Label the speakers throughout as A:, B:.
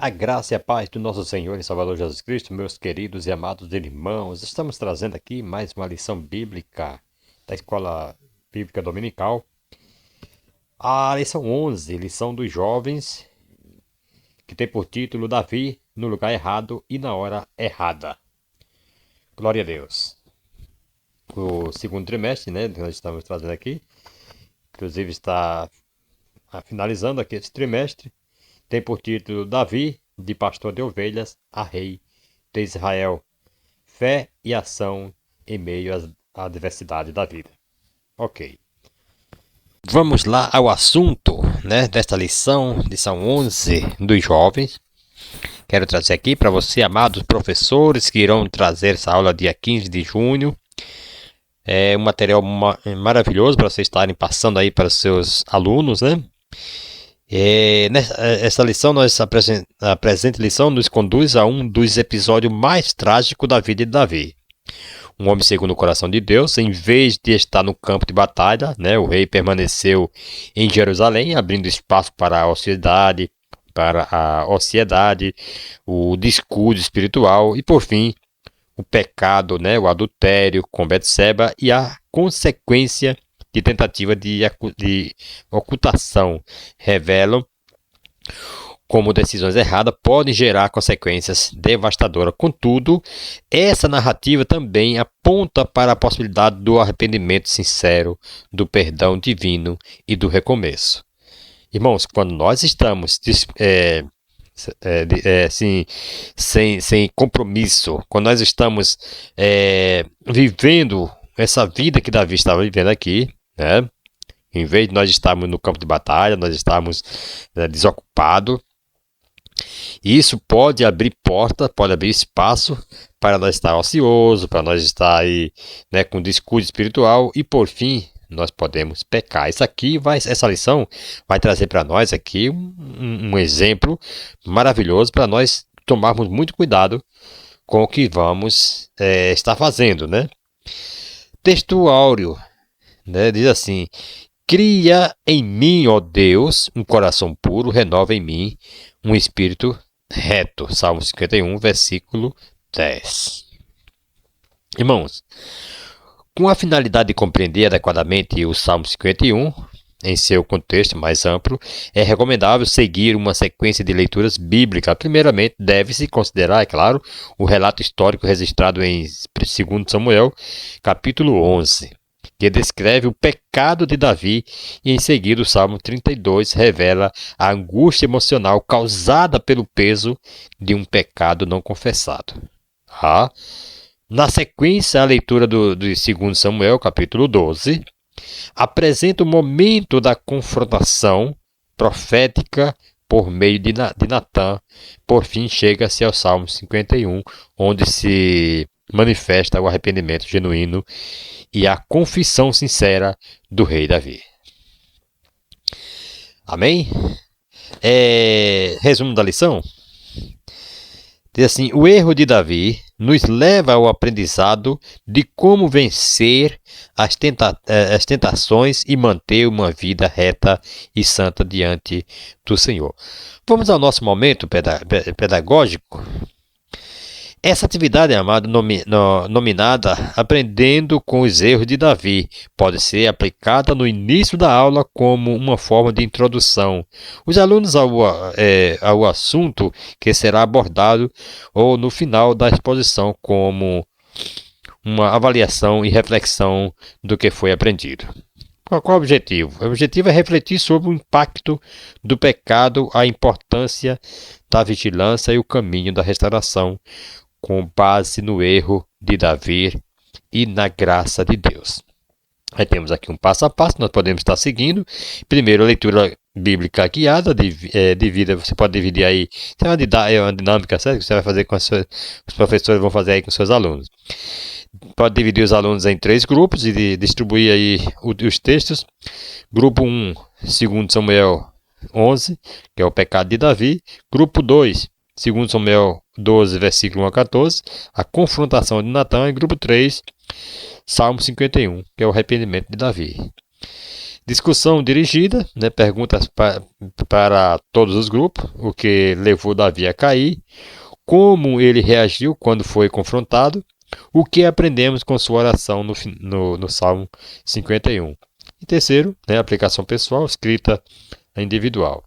A: A graça e a paz do nosso Senhor e Salvador Jesus Cristo, meus queridos e amados irmãos, estamos trazendo aqui mais uma lição bíblica da Escola Bíblica Dominical. A lição 11, lição dos jovens, que tem por título Davi no lugar errado e na hora errada. Glória a Deus. O segundo trimestre, que nós estamos trazendo aqui, inclusive está finalizando aqui esse trimestre, tem por título Davi, de pastor de ovelhas, a rei de Israel. Fé e ação em meio à adversidade da vida. Ok. Vamos lá ao assunto, desta lição 11 dos jovens. Quero trazer aqui para você, amados professores, que irão trazer essa aula dia 15 de junho. É um material maravilhoso para vocês estarem passando aí para os seus alunos, Essa lição, a presente lição nos conduz a um dos episódios mais trágicos da vida de Davi. Um homem segundo o coração de Deus, em vez de estar no campo de batalha, o rei permaneceu em Jerusalém, abrindo espaço para a ociosidade, o descuido espiritual e, por fim, o pecado, o adultério com Betseba e a consequência de tentativa de ocultação revelam como decisões erradas podem gerar consequências devastadoras. Contudo, essa narrativa também aponta para a possibilidade do arrependimento sincero, do perdão divino e do recomeço. Irmãos, quando nós estamos sem compromisso, quando nós estamos vivendo essa vida que Davi estava vivendo aqui, em vez de nós estarmos no campo de batalha, nós estamos desocupados. Isso pode abrir porta, pode abrir espaço para nós estar ocioso, para nós estar aí, com descuido espiritual e, por fim, nós podemos pecar. Essa lição vai trazer para nós aqui um exemplo maravilhoso para nós tomarmos muito cuidado com o que vamos estar fazendo, Texto áureo, diz assim: cria em mim, ó Deus, um coração puro, renova em mim um espírito reto. Salmo 51, versículo 10. Irmãos, com a finalidade de compreender adequadamente o Salmo 51, em seu contexto mais amplo, é recomendável seguir uma sequência de leituras bíblicas. Primeiramente, deve-se considerar, é claro, o relato histórico registrado em 2 Samuel, capítulo 11, que descreve o pecado de Davi, e em seguida o Salmo 32 revela a angústia emocional causada pelo peso de um pecado não confessado. Na sequência, a leitura do 2 Samuel, capítulo 12, apresenta o momento da confrontação profética por meio de Natã. Por fim, chega-se ao Salmo 51, onde se manifesta o arrependimento genuíno e a confissão sincera do rei Davi. Amém? Resumo da lição. Diz assim: o erro de Davi nos leva ao aprendizado de como vencer as tentações e manter uma vida reta e santa diante do Senhor. Vamos ao nosso momento pedagógico. Essa atividade, amado, nominada Aprendendo com os Erros de Davi, pode ser aplicada no início da aula como uma forma de introdução. Os alunos ao assunto que será abordado, ou no final da exposição como uma avaliação e reflexão do que foi aprendido. Qual o objetivo? O objetivo é refletir sobre o impacto do pecado, a importância da vigilância e o caminho da restauração, com base no erro de Davi e na graça de Deus. Aí temos aqui um passo a passo, nós podemos estar seguindo. Primeiro, a leitura bíblica guiada, você pode dividir aí, é uma dinâmica certo, que você vai fazer com os professores vão fazer aí com seus alunos. Pode dividir os alunos em 3 grupos e distribuir aí os textos. Grupo 1, 2 Samuel 11, que é o pecado de Davi. Grupo 2, 2 Samuel 12, versículo 1 a 14, a confrontação de Natã. E grupo 3, Salmo 51, que é o arrependimento de Davi. Discussão dirigida, né? Perguntas para todos os grupos, o que levou Davi a cair, como ele reagiu quando foi confrontado, o que aprendemos com sua oração no Salmo 51. E terceiro, né, aplicação pessoal, escrita individual.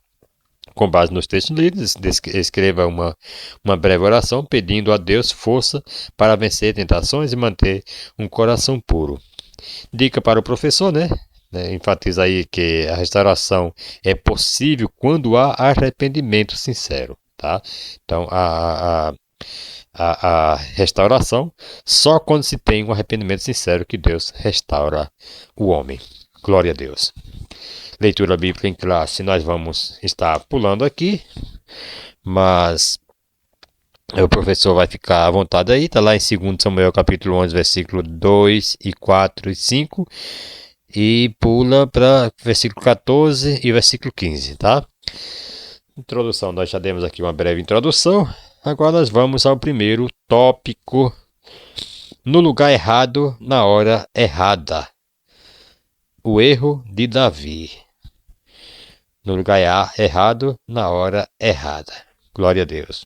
A: Com base nos textos lidos, escreva uma breve oração pedindo a Deus força para vencer tentações e manter um coração puro. Dica para o professor, né? Enfatiza aí que a restauração é possível quando há arrependimento sincero, tá? Então, a restauração só quando se tem um arrependimento sincero que Deus restaura o homem. Glória a Deus. Leitura bíblica em classe, nós vamos estar pulando aqui, mas o professor vai ficar à vontade aí, está lá em 2 Samuel capítulo 11, versículo 2 e 4 e 5, e pula para versículo 14 e versículo 15, tá? Introdução, nós já demos aqui uma breve introdução, agora nós vamos ao primeiro tópico, no lugar errado, na hora errada, o erro de Davi. No lugar errado, na hora errada. Glória a Deus.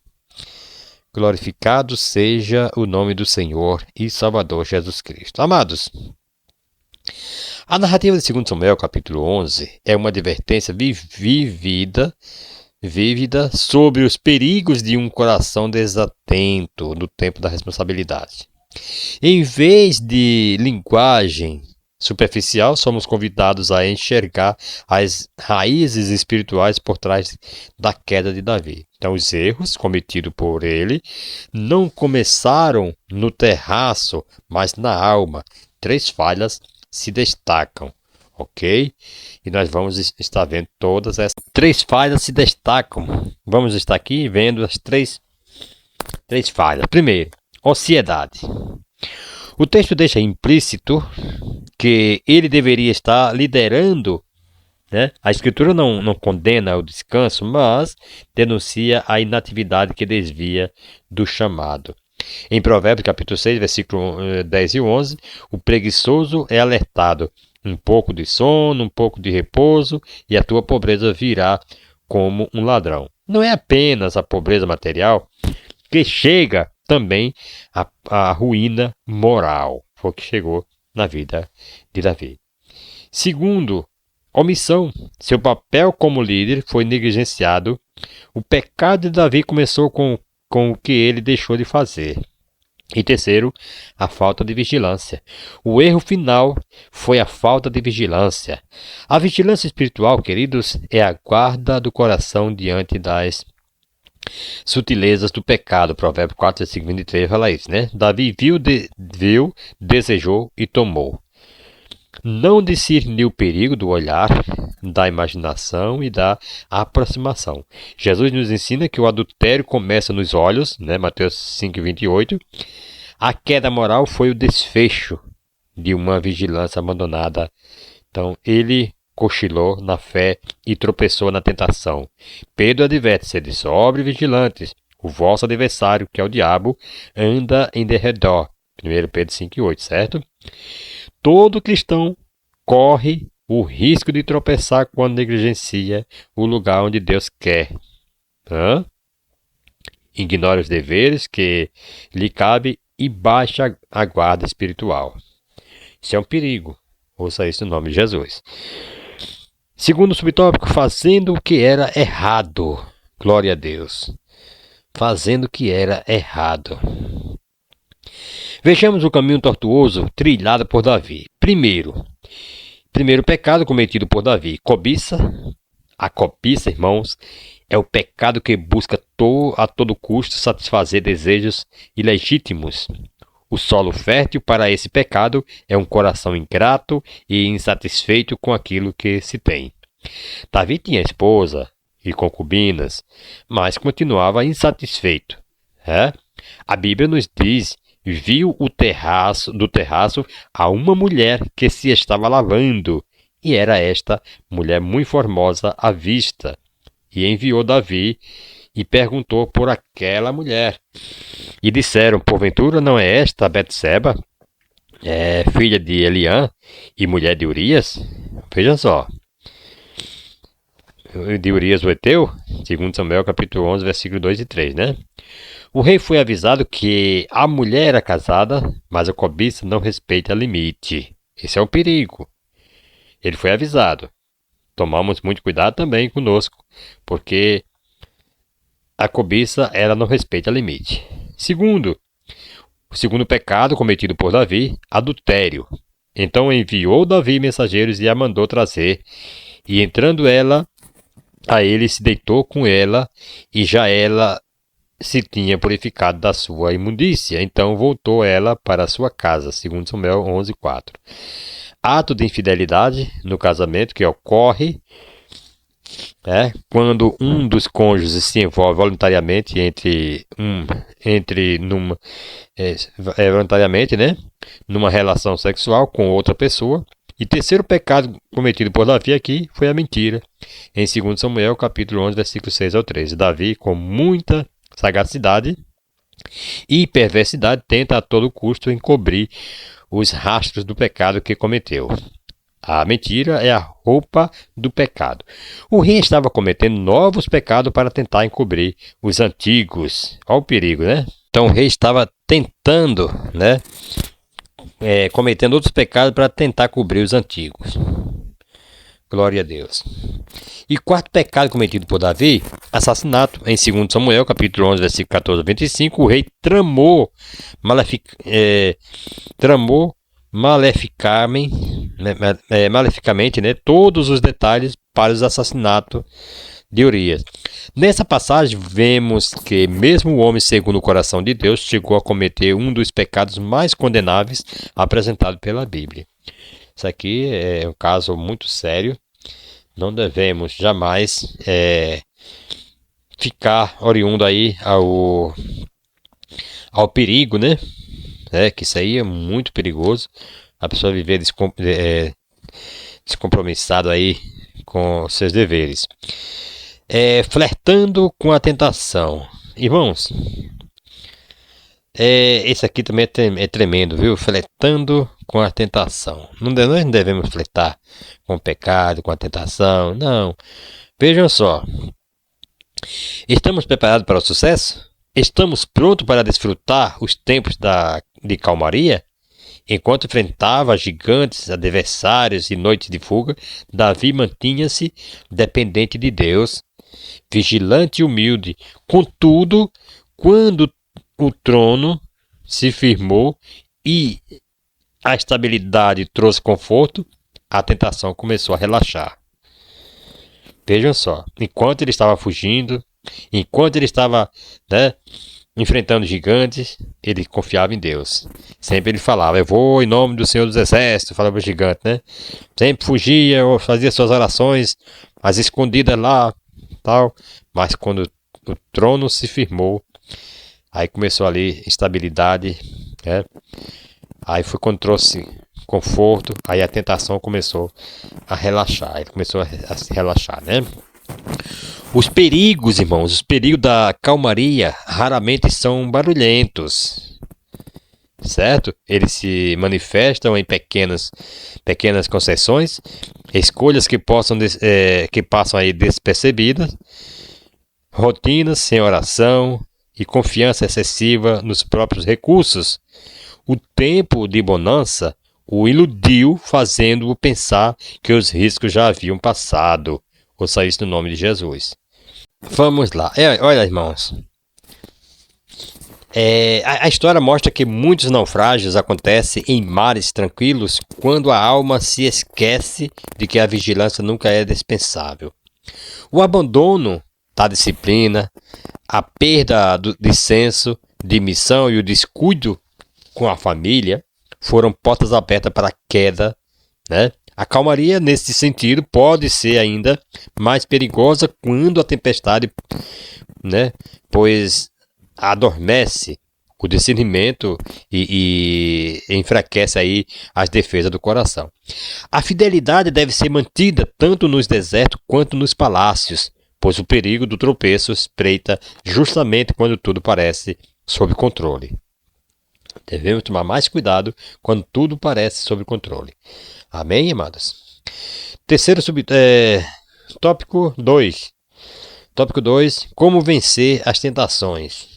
A: Glorificado seja o nome do Senhor e Salvador Jesus Cristo. Amados, a narrativa de 2 Samuel, capítulo 11, é uma advertência vívida sobre os perigos de um coração desatento no tempo da responsabilidade. Em vez de linguagem superficial, somos convidados a enxergar as raízes espirituais por trás da queda de Davi. Então, os erros cometidos por ele não começaram no terraço, mas na alma. 3 falhas se destacam, ok? E nós vamos estar vendo todas essas 3 falhas se destacam. Vamos estar aqui vendo as 3 falhas. Primeiro, ansiedade. O texto deixa implícito que ele deveria estar liderando, né? A Escritura não condena o descanso, mas denuncia a inatividade que desvia do chamado. Em Provérbios capítulo 6, versículo 10 e 11, o preguiçoso é alertado, um pouco de sono, um pouco de repouso, e a tua pobreza virá como um ladrão. Não é apenas a pobreza material que chega também a ruína moral, foi o que chegou na vida de Davi. Segundo, omissão. Seu papel como líder foi negligenciado. O pecado de Davi começou com o que ele deixou de fazer. E terceiro, a falta de vigilância. O erro final foi a falta de vigilância. A vigilância espiritual, queridos, é a guarda do coração diante das sutilezas do pecado. Provérbios 4, versículo 23 fala isso, né? Davi viu, desejou e tomou. Não discerniu o perigo do olhar, da imaginação e da aproximação. Jesus nos ensina que o adultério começa nos olhos, né? Mateus 5, 28. A queda moral foi o desfecho de uma vigilância abandonada. Então, ele cochilou na fé e tropeçou na tentação. Pedro adverte: sede sóbrios e vigilantes. O vosso adversário, que é o diabo, anda em derredor. 1 Pedro 5,8, certo? Todo cristão corre o risco de tropeçar quando negligencia o lugar onde Deus quer. Ignora os deveres que lhe cabe e baixa a guarda espiritual. Isso é um perigo. Ouça isso no nome de Jesus. Segundo subtópico, fazendo o que era errado. Glória a Deus. Fazendo o que era errado. Vejamos o caminho tortuoso trilhado por Davi. Primeiro pecado cometido por Davi, cobiça. A cobiça, irmãos, é o pecado que busca a todo custo satisfazer desejos ilegítimos. O solo fértil para esse pecado é um coração ingrato e insatisfeito com aquilo que se tem. Davi tinha esposa e concubinas, mas continuava insatisfeito. A Bíblia nos diz: viu do terraço a uma mulher que se estava lavando, e era esta mulher muito formosa à vista. E enviou Davi e perguntou por aquela mulher. E disseram: porventura não é esta Betseba, filha de Eliã e mulher de Urias? Veja só. De Urias o Heteu, segundo Samuel capítulo 11, versículo 2 e 3, né? O rei foi avisado que a mulher era casada, mas a cobiça não respeita limite. Esse é um perigo. Ele foi avisado. Tomamos muito cuidado também conosco, porque a cobiça, ela não respeita limite. O segundo pecado cometido por Davi, adultério. Então enviou Davi mensageiros e a mandou trazer, e entrando ela a ele, se deitou com ela, e já ela se tinha purificado da sua imundícia. Então voltou ela para a sua casa, segundo Samuel 11:4. Ato de infidelidade no casamento que ocorre quando um dos cônjuges se envolve voluntariamente voluntariamente, né, numa relação sexual com outra pessoa. E terceiro pecado cometido por Davi aqui foi a mentira. Em 2 Samuel, capítulo 11, versículos 6 ao 13. Davi, com muita sagacidade e perversidade, tenta a todo custo encobrir os rastros do pecado que cometeu. A mentira é a roupa do pecado. O rei estava cometendo novos pecados para tentar encobrir os antigos. Olha o perigo, né? Então o rei estava tentando, né, cometendo outros pecados para tentar cobrir os antigos. Glória a Deus. E quarto pecado cometido por Davi, assassinato. Em 2 Samuel, capítulo 11, versículo 14 a 25, o rei tramou maleficamente, né, todos os detalhes para os assassinatos de Urias. Nessa passagem, vemos que mesmo o homem segundo o coração de Deus chegou a cometer um dos pecados mais condenáveis apresentado pela Bíblia. Isso aqui é um caso muito sério. Não devemos jamais ficar oriundo aí ao perigo, né? Que isso aí é muito perigoso. A pessoa viver descompromissado aí com seus deveres. Flertando com a tentação. Irmãos, esse aqui também é tremendo, viu? Flertando com a tentação. Nós não devemos flertar com o pecado, com a tentação, não. Vejam só. Estamos preparados para o sucesso? Estamos prontos para desfrutar os tempos de calmaria? Enquanto enfrentava gigantes, adversários e noites de fuga, Davi mantinha-se dependente de Deus, vigilante e humilde. Contudo, quando o trono se firmou e a estabilidade trouxe conforto, a tentação começou a relaxar. Vejam só, enquanto ele estava fugindo, enquanto ele estava, enfrentando gigantes, ele confiava em Deus. Sempre ele falava, eu vou em nome do Senhor dos Exércitos, falava o gigante, né? Sempre fugia, ou fazia suas orações, as escondidas lá, tal. Mas quando o trono se firmou, aí começou ali estabilidade, né? Aí foi quando trouxe conforto, aí a tentação começou a relaxar, ele começou a se relaxar, né? Os perigos, irmãos, os perigos da calmaria raramente são barulhentos, certo? Eles se manifestam em pequenas concessões, escolhas que passam aí despercebidas, rotinas sem oração e confiança excessiva nos próprios recursos. O tempo de bonança o iludiu, fazendo-o pensar que os riscos já haviam passado. Ouça isso no nome de Jesus. Vamos lá. Olha, irmãos. A história mostra que muitos naufrágios acontecem em mares tranquilos quando a alma se esquece de que a vigilância nunca é dispensável. O abandono da disciplina, a perda de senso de missão e o descuido com a família foram portas abertas para a queda, né? A calmaria, nesse sentido, pode ser ainda mais perigosa quando a tempestade, né, pois adormece o discernimento e enfraquece aí as defesas do coração. A fidelidade deve ser mantida tanto nos desertos quanto nos palácios, pois o perigo do tropeço espreita justamente quando tudo parece sob controle. Devemos tomar mais cuidado quando tudo parece sob controle. Amém, amados? Tópico 2. Tópico 2. Como vencer as tentações.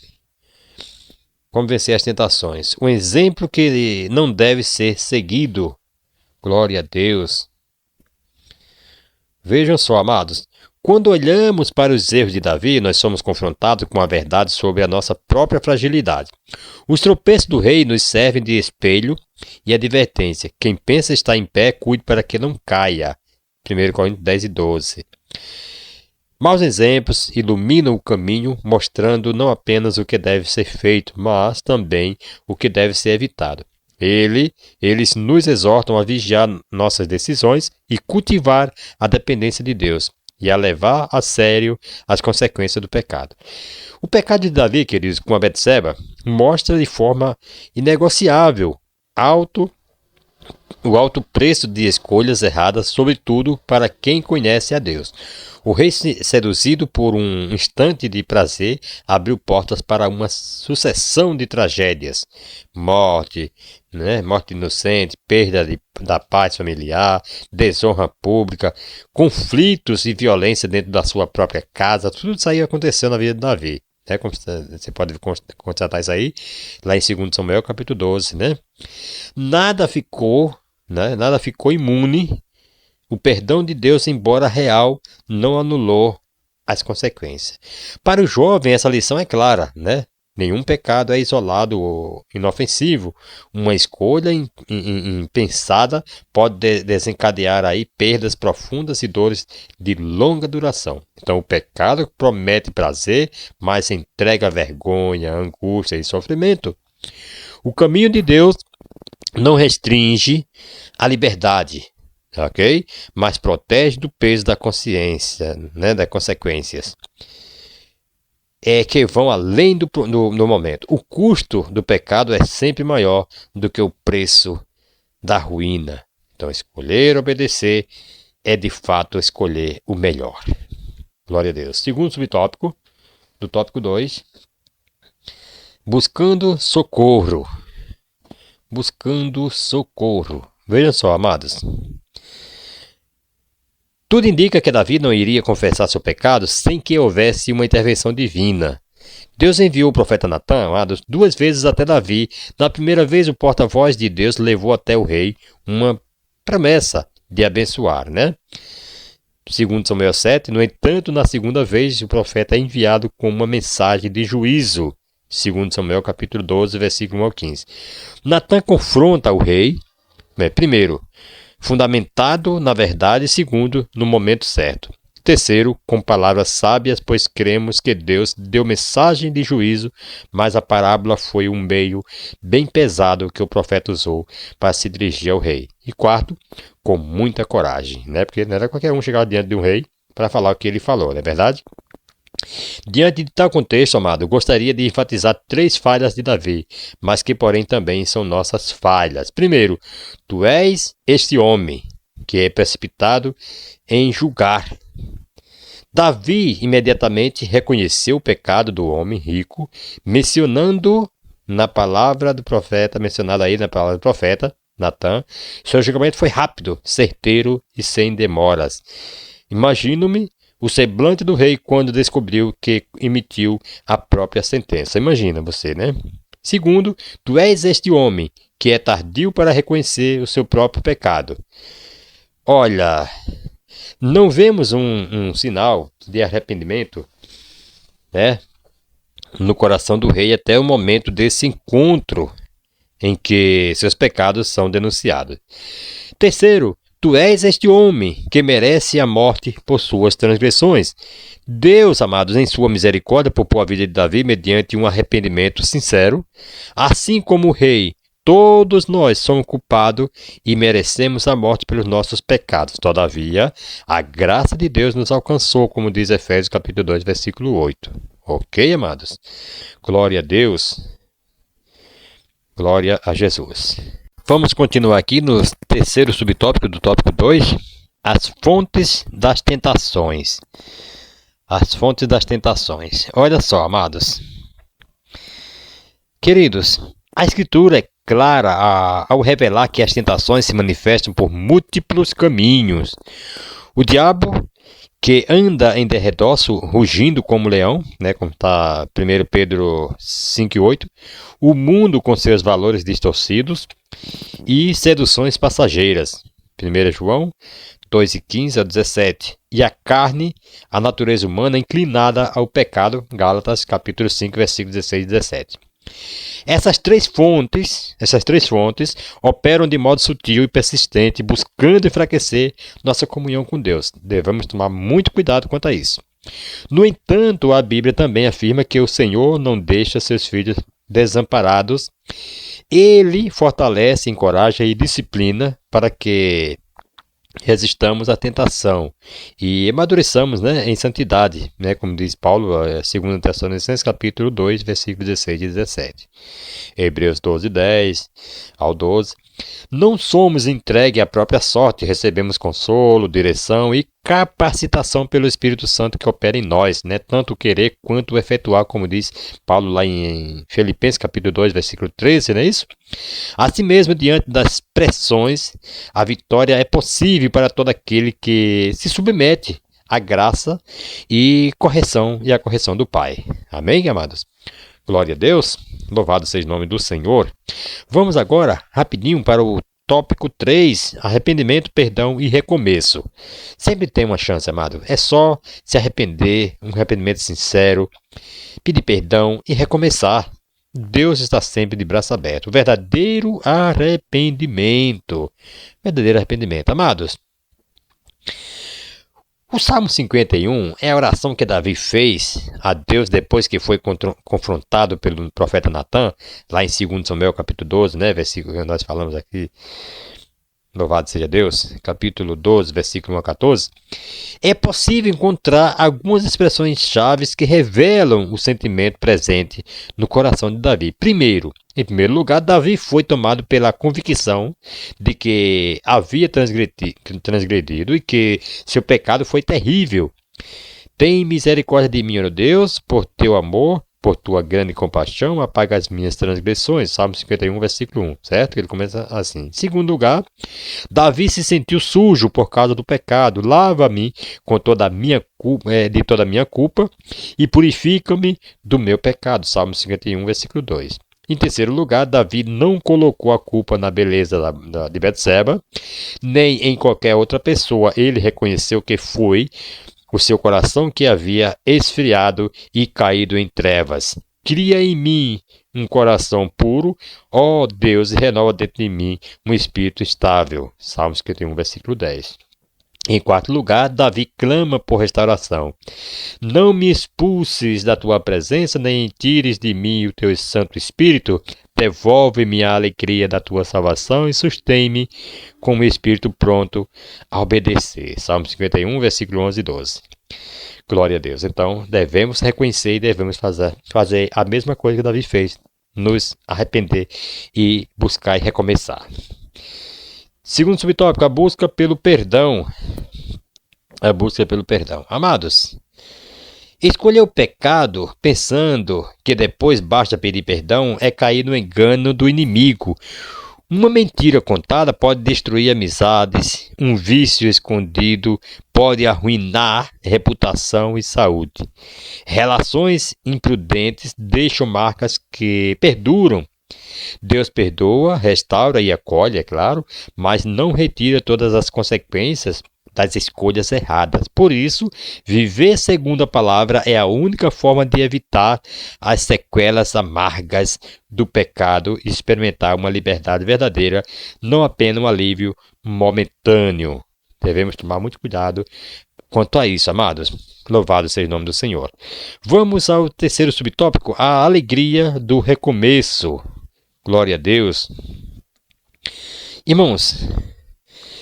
A: Como vencer as tentações. Um exemplo que não deve ser seguido. Glória a Deus. Vejam só, amados. Quando olhamos para os erros de Davi, nós somos confrontados com a verdade sobre a nossa própria fragilidade. Os tropeços do rei nos servem de espelho e advertência. Quem pensa estar em pé, cuide para que não caia. 1 Coríntios 10 e 12. Maus exemplos iluminam o caminho, mostrando não apenas o que deve ser feito, mas também o que deve ser evitado. Eles nos exortam a vigiar nossas decisões e cultivar a dependência de Deus e a levar a sério as consequências do pecado. O pecado de Davi, queridos, com a Betseba, mostra de forma inegociável o alto preço de escolhas erradas, sobretudo para quem conhece a Deus. O rei, seduzido por um instante de prazer, abriu portas para uma sucessão de tragédias. Morte inocente, perda da paz familiar, desonra pública, conflitos e violência dentro da sua própria casa. Tudo isso aí aconteceu na vida de Davi. Você pode constatar isso aí lá em 2 Samuel, capítulo 12. Nada ficou imune. O perdão de Deus, embora real, não anulou as consequências. Para o jovem, essa lição é clara, Nenhum pecado é isolado ou inofensivo. Uma escolha impensada pode desencadear aí perdas profundas e dores de longa duração. Então, o pecado promete prazer, mas entrega vergonha, angústia e sofrimento. O caminho de Deus não restringe a liberdade, ok? Mas protege do peso da consciência, das consequências. Que vão além do momento. O custo do pecado é sempre maior do que o preço da ruína. Então, escolher obedecer é de fato escolher o melhor. Glória a Deus. Segundo subtópico, do tópico 2, buscando socorro. Buscando socorro. Vejam só, amados. Tudo indica que Davi não iria confessar seu pecado sem que houvesse uma intervenção divina. Deus enviou o profeta Natã, amados, 2 vezes até Davi. Na primeira vez, o porta-voz de Deus levou até o rei uma promessa de abençoar, 2 Samuel 7, no entanto, na segunda vez, o profeta é enviado com uma mensagem de juízo. 2 Samuel capítulo 12, versículo 1 ao 15. Natã confronta o rei, primeiro, fundamentado na verdade, segundo, no momento certo. Terceiro, com palavras sábias, pois cremos que Deus deu mensagem de juízo, mas a parábola foi um meio bem pesado que o profeta usou para se dirigir ao rei. E quarto, com muita coragem, porque não era qualquer um chegar diante de um rei para falar o que ele falou, não é verdade? Diante de tal contexto, amado, gostaria de enfatizar 3 falhas de Davi, mas que porém também são nossas falhas. Primeiro, tu és este homem que é precipitado em julgar. Davi imediatamente reconheceu o pecado do homem rico, mencionando na palavra do profeta, Natã. Seu julgamento foi rápido, certeiro e sem demoras. Imagino-me o semblante do rei quando descobriu que emitiu a própria sentença. Imagina você, Segundo, tu és este homem que é tardio para reconhecer o seu próprio pecado. Olha, não vemos um sinal de arrependimento, no coração do rei até o momento desse encontro em que seus pecados são denunciados. Terceiro, tu és este homem que merece a morte por suas transgressões. Deus, amados, em sua misericórdia, poupou a vida de Davi mediante um arrependimento sincero. Assim como o rei, todos nós somos culpados e merecemos a morte pelos nossos pecados. Todavia, a graça de Deus nos alcançou, como diz Efésios capítulo 2, versículo 8. Ok, amados? Glória a Deus. Glória a Jesus. Vamos continuar aqui no terceiro subtópico do tópico 2, as fontes das tentações. As fontes das tentações. Olha só, amados. Queridos, a Escritura é clara ao revelar que as tentações se manifestam por múltiplos caminhos. O diabo, que anda em derredor, rugindo como leão, né, como está 1 Pedro 5,8, o mundo com seus valores distorcidos e seduções passageiras, 1 João 2,15 a 17, e a carne, a natureza humana inclinada ao pecado, Gálatas capítulo 5, versículos 16 e 17. Essas três fontes operam de modo sutil e persistente, buscando enfraquecer nossa comunhão com Deus. Devemos tomar muito cuidado quanto a isso. No entanto, a Bíblia também afirma que o Senhor não deixa seus filhos desamparados. Ele fortalece, encoraja e disciplina para que resistamos à tentação e amadureçamos, né, em santidade, né, como diz Paulo, 2 Tessalonicenses capítulo 2, versículos 16 e 17. Hebreus 12, 10 ao 12. Não somos entregues à própria sorte, recebemos consolo, direção e capacitação pelo Espírito Santo que opera em nós, né? Tanto querer quanto efetuar, como diz Paulo lá em Filipenses capítulo 2, versículo 13, não é isso? Assim mesmo, diante das pressões, a vitória é possível para todo aquele que se submete à graça e a correção do Pai. Amém, amados? Glória a Deus, louvado seja o nome do Senhor. Vamos agora, rapidinho, para o tópico 3, arrependimento, perdão e recomeço. Sempre tem uma chance, amado. É só se arrepender, um arrependimento sincero, pedir perdão e recomeçar. Deus está sempre de braço aberto. Verdadeiro arrependimento. Verdadeiro arrependimento. Amados, o Salmo 51 é a oração que Davi fez a Deus depois que foi confrontado pelo profeta Natan, lá em 2 Samuel capítulo 12, né, versículo que nós falamos aqui, louvado seja Deus, capítulo 12, versículo 1 a 14. É possível encontrar algumas expressões chaves que revelam o sentimento presente no coração de Davi. Em primeiro lugar, Davi foi tomado pela convicção de que havia transgredido e que seu pecado foi terrível. Tem misericórdia de mim, ó Deus, por teu amor, por tua grande compaixão, apaga as minhas transgressões. Salmo 51, versículo 1, certo? Ele começa assim. Em segundo lugar, Davi se sentiu sujo por causa do pecado. Lava-me com toda a minha culpa, de toda a minha culpa e purifica-me do meu pecado. Salmo 51, versículo 2. Em terceiro lugar, Davi não colocou a culpa na beleza de Betseba, nem em qualquer outra pessoa. Ele reconheceu que foi o seu coração que havia esfriado e caído em trevas. Cria em mim um coração puro, ó Deus, e renova dentro de mim um espírito estável. Salmo 51, versículo 10. Em quarto lugar, Davi clama por restauração. Não me expulses da tua presença, nem tires de mim o teu Santo Espírito. Devolve-me a alegria da tua salvação e sustém-me com o espírito pronto a obedecer. Salmo 51, versículo 11 e 12. Glória a Deus. Então, devemos reconhecer e devemos fazer a mesma coisa que Davi fez. Nos arrepender e buscar e recomeçar. Segundo subtópico, a busca pelo perdão. A busca pelo perdão. Amados, escolher o pecado pensando que depois basta pedir perdão é cair no engano do inimigo. Uma mentira contada pode destruir amizades, um vício escondido pode arruinar reputação e saúde. Relações imprudentes deixam marcas que perduram. Deus perdoa, restaura e acolhe, é claro, mas não retira todas as consequências das escolhas erradas. Por isso, viver segundo a palavra é a única forma de evitar as sequelas amargas do pecado e experimentar uma liberdade verdadeira, não apenas um alívio momentâneo. Devemos tomar muito cuidado quanto a isso, amados. Louvado seja o nome do Senhor. Vamos ao terceiro subtópico, a alegria do recomeço. Glória a Deus. Irmãos,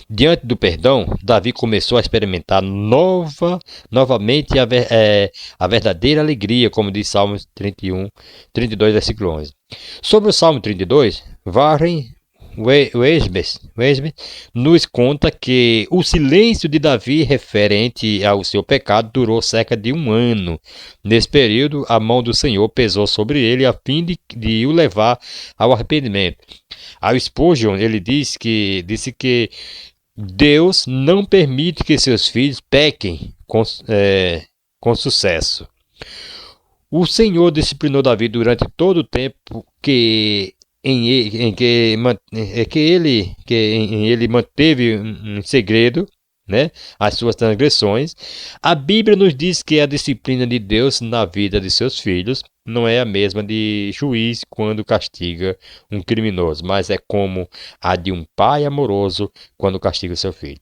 A: diante do perdão, Davi começou a experimentar novamente a verdadeira alegria, como diz Salmos 32, versículo 11. Sobre o Salmo 32, varrem Weisbeth nos conta que o silêncio de Davi referente ao seu pecado durou cerca de 1 ano. Nesse período, a mão do Senhor pesou sobre ele a fim de o levar ao arrependimento. Ao Spurgeon, ele disse que Deus não permite que seus filhos pequem com sucesso. O Senhor disciplinou Davi durante todo o tempo que ele manteve em segredo, né, as suas transgressões. A Bíblia nos diz que a disciplina de Deus na vida de seus filhos não é a mesma de juiz quando castiga um criminoso, mas é como a de um pai amoroso quando castiga o seu filho.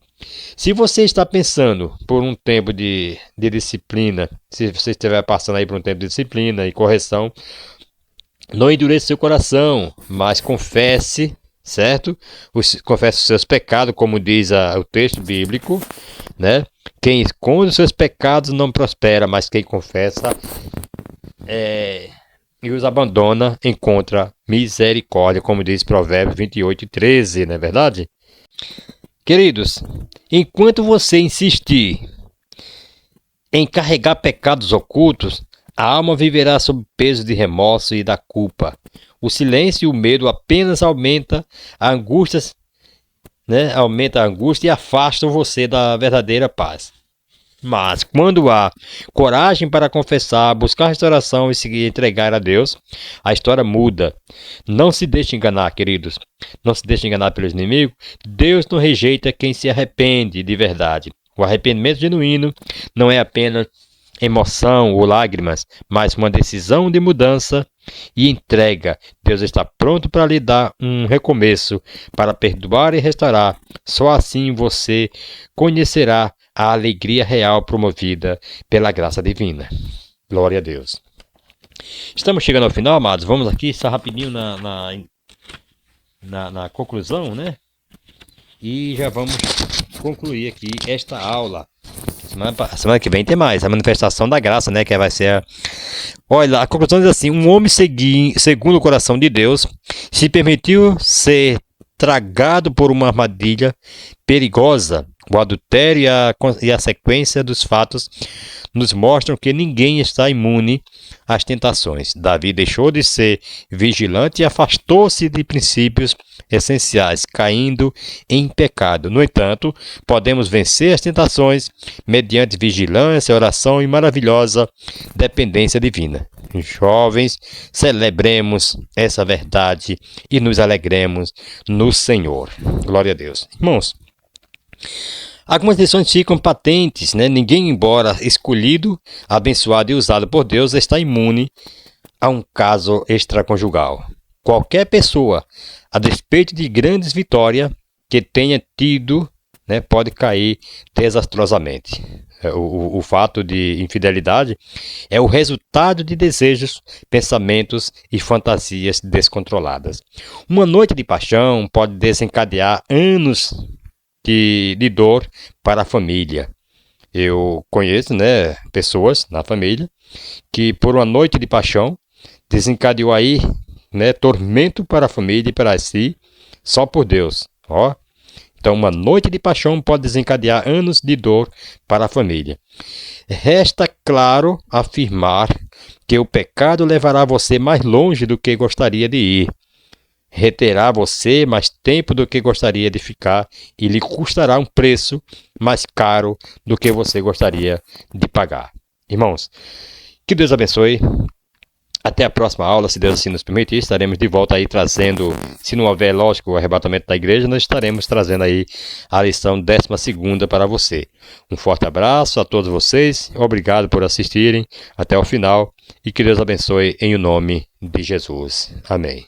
A: Se você está pensando por um tempo de disciplina, se você estiver passando aí por um tempo de disciplina e correção, não endureça seu coração, mas confesse, certo? Confesse os seus pecados, como diz o texto bíblico, né? Quem esconde os seus pecados não prospera, mas quem confessa e os abandona encontra misericórdia, como diz Provérbios 28:13, não é verdade? Queridos, enquanto você insistir em carregar pecados ocultos, a alma viverá sob o peso de remorso e da culpa. O silêncio e o medo apenas aumentam a angústia, né? Aumenta a angústia e afastam você da verdadeira paz. Mas quando há coragem para confessar, buscar restauração e se entregar a Deus, a história muda. Não se deixe enganar, queridos. Não se deixe enganar pelo inimigo. Deus não rejeita quem se arrepende de verdade. O arrependimento genuíno não é apenas emoção ou lágrimas, mas uma decisão de mudança e entrega. Deus está pronto para lhe dar um recomeço, para perdoar e restaurar. Só assim você conhecerá a alegria real promovida pela graça divina. Glória a Deus. Estamos chegando ao final, amados. Vamos aqui só rapidinho na conclusão, né? E já vamos concluir aqui esta aula. Semana que vem tem mais, a manifestação da graça, né? Que vai ser Olha, a conclusão diz assim: um homem segundo o coração de Deus se permitiu ser tragado por uma armadilha perigosa. O adultério e a sequência dos fatos nos mostram que ninguém está imune às tentações. Davi deixou de ser vigilante e afastou-se de princípios essenciais, caindo em pecado. No entanto, podemos vencer as tentações mediante vigilância, oração e maravilhosa dependência divina. Jovens, celebremos essa verdade e nos alegremos no Senhor. Glória a Deus. Irmãos, algumas lições ficam patentes, né? Ninguém, embora escolhido, abençoado e usado por Deus, está imune a um caso extraconjugal. Qualquer pessoa, a despeito de grandes vitórias que tenha tido, né, pode cair desastrosamente. O fato de infidelidade é o resultado de desejos, pensamentos e fantasias descontroladas. Uma noite de paixão pode desencadear anos de dor para a família. Eu conheço, né, pessoas na família que por uma noite de paixão desencadeou aí, né, tormento para a família e para si, só por Deus. Ó. Então, uma noite de paixão pode desencadear anos de dor para a família. Resta claro afirmar que o pecado levará você mais longe do que gostaria de ir. Reterá você mais tempo do que gostaria de ficar e lhe custará um preço mais caro do que você gostaria de pagar. Irmãos, que Deus abençoe. Até a próxima aula, se Deus assim nos permitir, estaremos de volta aí trazendo, se não houver, lógico, o arrebatamento da igreja, nós estaremos trazendo aí a lição 12ª para você. Um forte abraço a todos vocês, obrigado por assistirem até o final e que Deus abençoe em o nome de Jesus. Amém.